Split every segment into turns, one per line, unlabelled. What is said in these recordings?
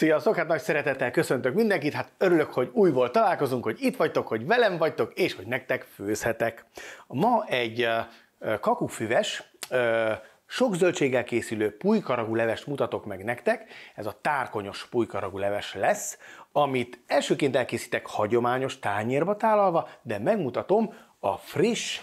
Sziasztok, hát nagy szeretettel köszöntök mindenkit, hát örülök, hogy újból találkozunk, hogy itt vagytok, hogy velem vagytok, és hogy nektek főzhetek. Ma egy kakukfüves, sok zöldséggel készülő pulykaragú levest mutatok meg nektek. Ez a tárkonyos pulykaragú leves lesz, amit elsőként elkészítek hagyományos tányérba tálalva, de megmutatom a friss,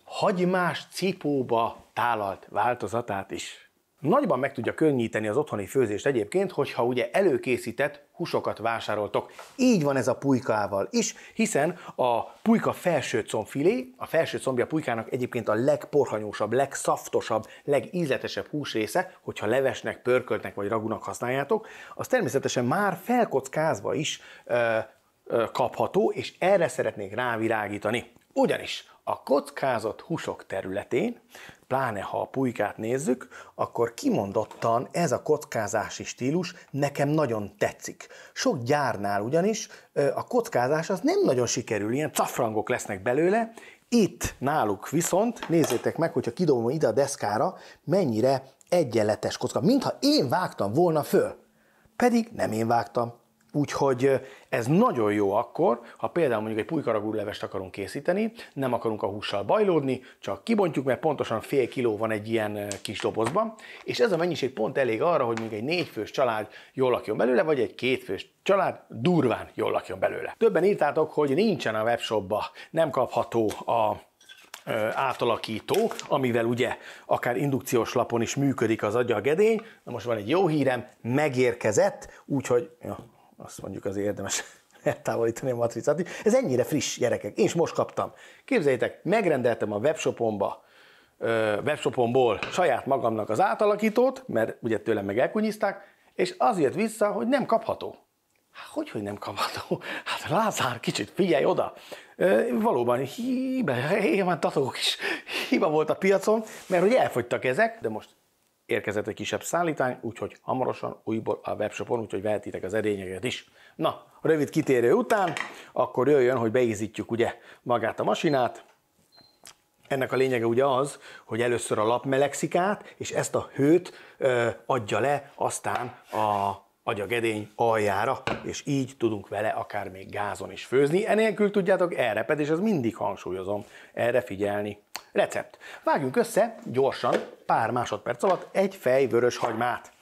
hagymás cipóba tálalt változatát is. Nagyban meg tudja könnyíteni az otthoni főzést egyébként, hogyha ugye előkészített húsokat vásároltok. Így van ez a pulykával is, hiszen a pulyka felső combfilé, a felső combja pulykának egyébként a legporhanyósabb, legszaftosabb, legízletesebb húsrésze, hogyha levesnek, pörköltnek vagy ragunak használjátok, az természetesen már felkockázva is kapható, és erre szeretnék rávilágítani. Ugyanis a kockázott húsok területén, pláne ha a pulykát nézzük, akkor kimondottan ez a kockázási stílus nekem nagyon tetszik. Sok gyárnál ugyanis a kockázás az nem nagyon sikerül, ilyen cafrangok lesznek belőle, itt náluk viszont, nézzétek meg, hogyha kidobom ide a deszkára, mennyire egyenletes kocka, mintha én vágtam volna föl, pedig nem én vágtam. Úgyhogy ez nagyon jó akkor, ha például mondjuk egy pulykaragú levest akarunk készíteni, nem akarunk a hússal bajlódni, csak kibontjuk, mert pontosan fél kiló van egy ilyen kis dobozban, és ez a mennyiség pont elég arra, hogy még egy 4 fős család jól lakjon belőle, vagy egy 2 fős család durván jól lakjon belőle. Többen írtátok, hogy nincsen a webshopba, nem kapható a átalakító, amivel ugye akár indukciós lapon is működik az agyagedény. Na most van egy jó hírem, megérkezett, úgyhogy azt mondjuk azért érdemes eltávolítani a matricát. Ez ennyire friss, gyerekek. Én is most kaptam. Képzeljétek, megrendeltem a webshopomból saját magamnak az átalakítót, mert ugye tőlem meg elkunyizták, és az jött vissza, hogy nem kapható. Hogy nem kapható? Hát Lázár, kicsit figyelj oda. Valóban hiba volt a piacon, mert hogy elfogytak ezek, de most érkezett egy kisebb szállítány, úgyhogy hamarosan újból a webshopon, úgyhogy vehetitek az edényeket is. Na, rövid kitérő után, akkor jöjjön, hogy beízítjük ugye magát a masinát. Ennek a lényege ugye az, hogy először a lap melegszik át, és ezt a hőt adja le aztán a agyagedény aljára, és így tudunk vele akár még gázon is főzni. Enélkül tudjátok, elreped, és az mindig hangsúlyozom, erre figyelni. Recept. Vágjunk össze gyorsan, pár másodperc alatt egy fej vörös hagymát.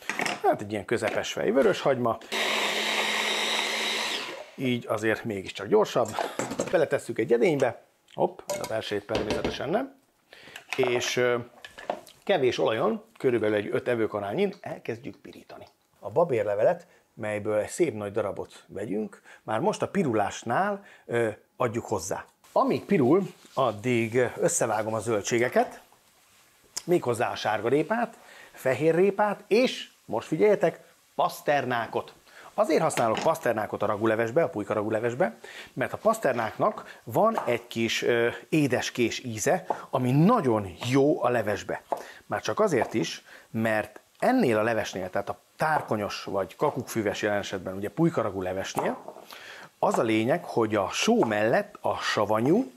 Hát egy ilyen közepes fej vörös hagyma. Így azért mégiscsak gyorsabb. Beletesszük egy edénybe. Hopp, a belsejét természetesen nem. És kevés olajon, körülbelül egy 5 evőkanálnyin elkezdjük pirítani. A babérlevelet, melyből egy szép nagy darabot vegyünk, már most a pirulásnál adjuk hozzá. Amíg pirul, addig összevágom a zöldségeket, méghozzá a sárgarépát, fehérrépát, és most figyeljetek, paszternákot. Azért használok paszternákot a ragulevesbe, a pulykaragulevesbe, mert a paszternáknak van egy kis édeskés íze, ami nagyon jó a levesbe. Már csak azért is, mert ennél a levesnél, tehát a tárkonyos vagy kakukfüves jelen esetben, ugye pulykaragú levesnél, az a lényeg, hogy a só mellett a savanyú,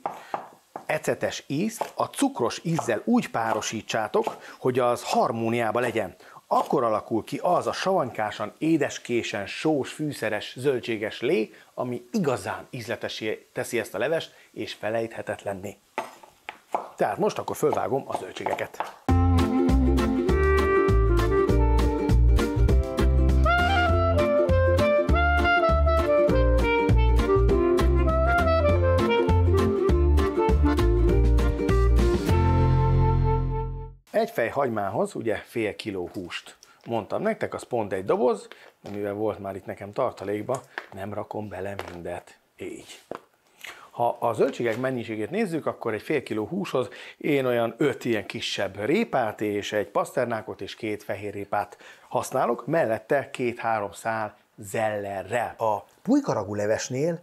ecetes ízt a cukros ízzel úgy párosítsátok, hogy az harmóniában legyen. Akkor alakul ki az a savanykásan, édeskésen, sós, fűszeres, zöldséges lé, ami igazán ízletessé teszi ezt a levest, és felejthetetlenné. Tehát most akkor fölvágom a zöldségeket. Egy fej hagymához ugye fél kiló húst mondtam nektek, az pont egy doboz, mivel volt már itt nekem tartalékba, nem rakom bele mindet. Így. Ha a zöldségek mennyiségét nézzük, akkor egy fél kiló húshoz én olyan 5 ilyen kisebb répát és egy paszternákot és 2 fehérrépát használok, mellette 2-3 szál zellerrel. A pulykaragú levesnél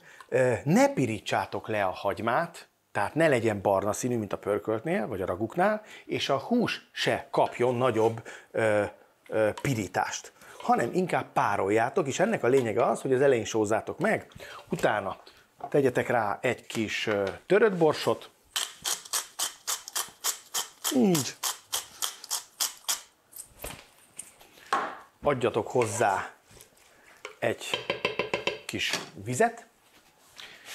ne pirítsátok le a hagymát, tehát ne legyen barna színű, mint a pörköltnél, vagy a raguknál, és a hús se kapjon nagyobb pirítást, hanem inkább pároljátok, és ennek a lényege az, hogy az elején sózzátok meg, utána tegyetek rá egy kis törött borsot, így, adjatok hozzá egy kis vizet,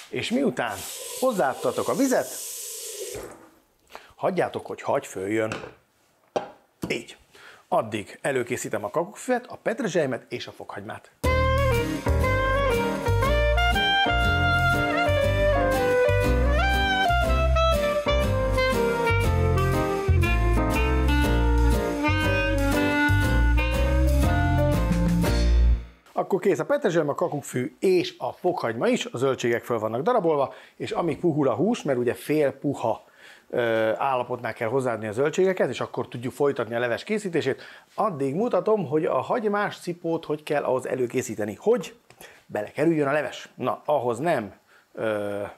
és miután hozzáadtatok a vizet, hagyjátok, hogy hagy följön. Így. Addig előkészítem a kakukkfüvet, a petrezselymet és a fokhagymát. Akkor kész a petrezselyem, a kakukkfű és a fokhagyma is, a zöldségek föl vannak darabolva, és amíg puhul a hús, mert ugye fél puha állapotnál kell hozzáadni a zöldségeket, és akkor tudjuk folytatni a leves készítését, addig mutatom, hogy a hagymás cipót hogy kell ahhoz előkészíteni, hogy belekerüljön a leves. Na, ahhoz nem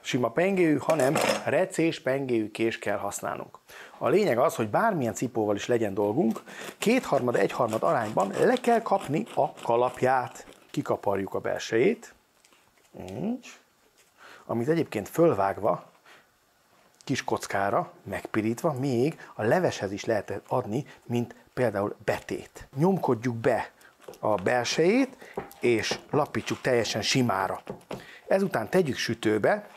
sima pengéjű, hanem recés pengéjű kés kell használnunk. A lényeg az, hogy bármilyen cipóval is legyen dolgunk, 2/3-1/3 arányban le kell kapni a kalapját. Kikaparjuk a belsejét, így, amit egyébként fölvágva, kis kockára, megpirítva, még a leveshez is lehet adni, mint például betét. Nyomkodjuk be a belsejét, és lapítsuk teljesen simára. Ezután tegyük sütőbe,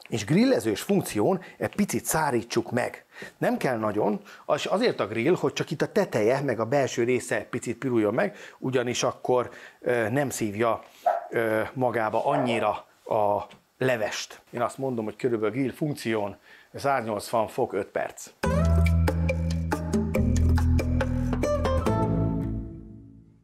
és grillezős funkción egy picit szárítsuk meg. Nem kell nagyon, azért a grill, hogy csak itt a teteje, meg a belső része egy picit piruljon meg, ugyanis akkor nem szívja magába annyira a levest. Én azt mondom, hogy körülbelül grill funkción 180 fok 5 perc.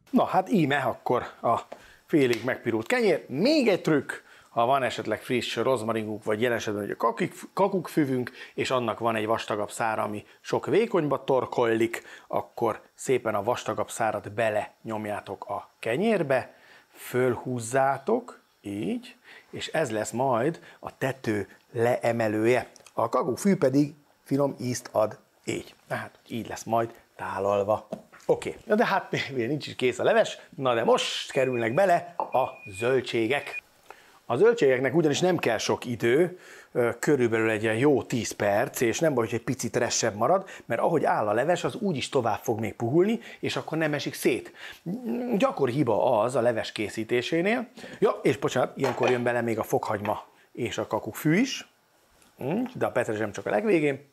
Na hát íme akkor a félig megpirult kenyér. Még egy trükk, ha van esetleg friss rozmaringunk, vagy jelen esetben a kakukkfüvünk, és annak van egy vastagabb szára, ami sok vékonyba torkollik, akkor szépen a vastagabb szárat bele nyomjátok a kenyérbe, fölhúzzátok, így, és ez lesz majd a tető leemelője. A kakukkfű pedig finom ízt ad, így. Tehát így lesz majd tálalva. Oké, de hát még nincs is kész a leves, na de most kerülnek bele a zöldségek. A zöldségeknek ugyanis nem kell sok idő, körülbelül egy ilyen jó 10 perc, és nem baj, hogy egy picit ressebb marad, mert ahogy áll a leves, az úgyis tovább fog még puhulni, és akkor nem esik szét. Gyakori hiba az a leves készítésénél. Ja, és bocsánat, ilyenkor jön bele még a fokhagyma és a kakukkfű is, de a petrezselyem csak a legvégén.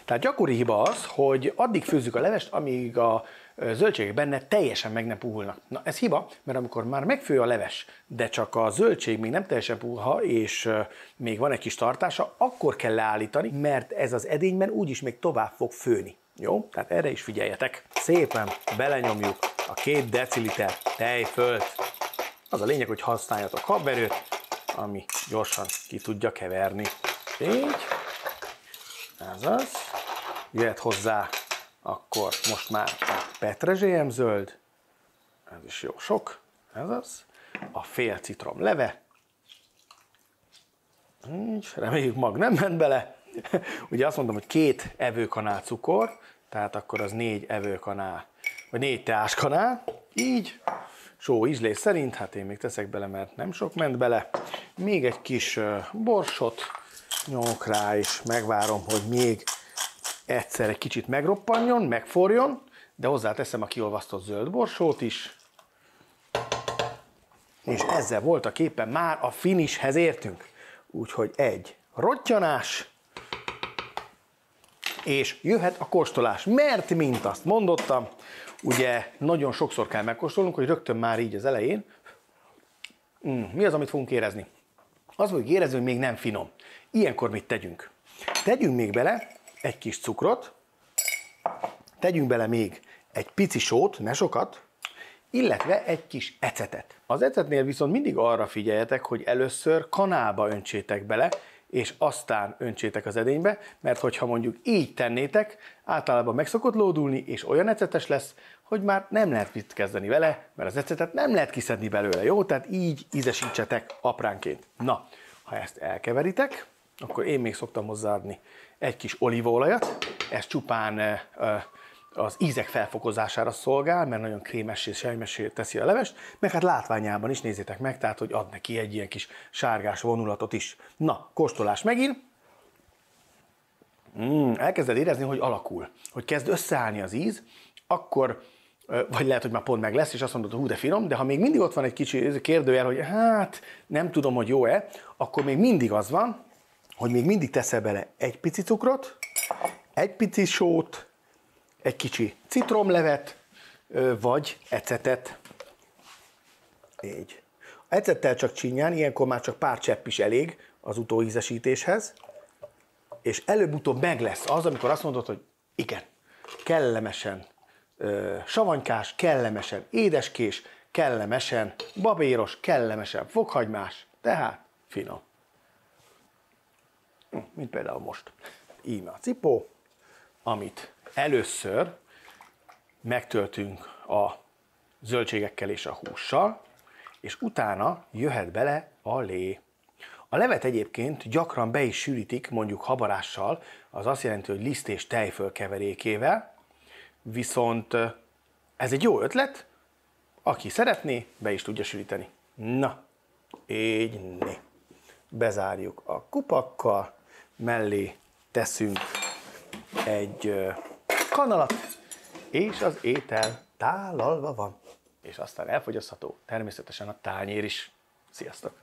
Tehát gyakori hiba az, hogy addig főzzük a levest, amíg a zöldségek benne teljesen meg nem puhulnak. Na ez hiba, mert amikor már megfő a leves, de csak a zöldség még nem teljesen puha, és még van egy kis tartása, akkor kell leállítani, mert ez az edényben úgyis még tovább fog főni. Jó? Tehát erre is figyeljetek. Szépen belenyomjuk a 2 deciliter tejfölt. Az a lényeg, hogy használjatok habverőt, ami gyorsan ki tudja keverni. Így. Ez az. Jöhet hozzá akkor most már a petrezselyem zöld, ez is jó sok, ez az, a fél citrom leve, így, reméljük mag nem ment bele, ugye azt mondom, hogy 2 evőkanál cukor, tehát akkor az 4 evőkanál, vagy 4 teáskanál, így, só ízlés szerint, hát én még teszek bele, mert nem sok ment bele, még egy kis borsot nyomok rá, és megvárom, hogy még egyszer egy kicsit megroppanjon, megforjon, de hozzáteszem a kiolvasztott zöld borsót is. És ezzel voltaképpen már a finishhez értünk. Úgyhogy egy rottyanás, és jöhet a kóstolás. Mert, mint azt mondottam, ugye nagyon sokszor kell megkóstolnunk, hogy rögtön már így az elején. Mi az, amit fogunk érezni? Az fogjuk érezni, hogy még nem finom. Ilyenkor mit tegyünk? Tegyünk még bele egy kis cukrot, tegyünk bele még egy pici sót, ne sokat, illetve egy kis ecetet. Az ecetnél viszont mindig arra figyeljetek, hogy először kanálba öntsétek bele, és aztán öntsétek az edénybe, mert hogyha mondjuk így tennétek, általában meg szokott lódulni, és olyan ecetes lesz, hogy már nem lehet mit kezdeni vele, mert az ecetet nem lehet kiszedni belőle, jó? Tehát így ízesítsetek apránként. Na, ha ezt elkeveritek, akkor én még szoktam hozzáadni egy kis olívaolajat, ez csupán az ízek felfokozására szolgál, mert nagyon krémessé, sejmessé teszi a levest, meg hát látványában is nézzétek meg, tehát hogy ad neki egy ilyen kis sárgás vonulatot is. Na, kóstolás megint. Elkezded érezni, hogy alakul, hogy kezd összeállni az íz, akkor vagy lehet, hogy már pont meg lesz, és azt mondod, hú, de finom, de ha még mindig ott van egy kicsi kérdőjel, hogy hát nem tudom, hogy jó-e, akkor még mindig az van, hogy még mindig teszel bele egy pici cukrot, egy pici sót, egy kicsi citromlevet, vagy ecetet. Így. Ecettel csak csinyán, ilyenkor már csak pár csepp is elég az utóízesítéshez, és előbb-utóbb meg lesz az, amikor azt mondod, hogy igen, kellemesen savanykás, kellemesen édeskés, kellemesen babéros, kellemesen fokhagymás, tehát finom. Mint például most. Íme a cipó, amit először megtöltünk a zöldségekkel és a hússal, és utána jöhet bele a lé. A levet egyébként gyakran be is sűrítik, mondjuk habarással, az azt jelenti, hogy liszt és tejföl keverékével, viszont ez egy jó ötlet, aki szeretné, be is tudja sűríteni. Na, így né. Bezárjuk a kupakkal, mellé teszünk egy kanalat, és az étel tálalva van. És aztán elfogyasztható természetesen a tányér is. Sziasztok!